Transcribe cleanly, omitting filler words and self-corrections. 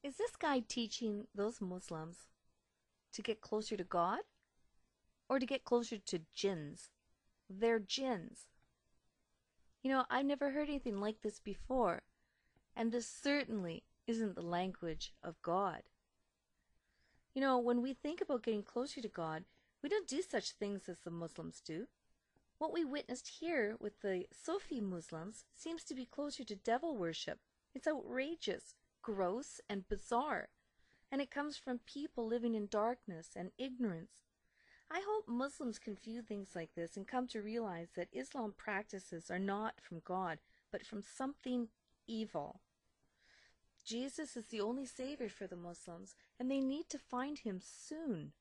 Is this guy teaching those Muslims to get closer to God or to get closer to jinns? They're jinns. I've never heard anything like this before, and this certainly isn't the language of God. When we think about getting closer to God, we don't do such things as the Muslims do. What we witnessed here with the Sufi Muslims seems to be closer to devil worship. It's outrageous, gross, and bizarre, and it comes from people living in darkness and ignorance. I hope Muslims can view things like this and come to realize that Islam practices are not from God, but from something evil. Jesus is the only savior for the Muslims, and they need to find him soon.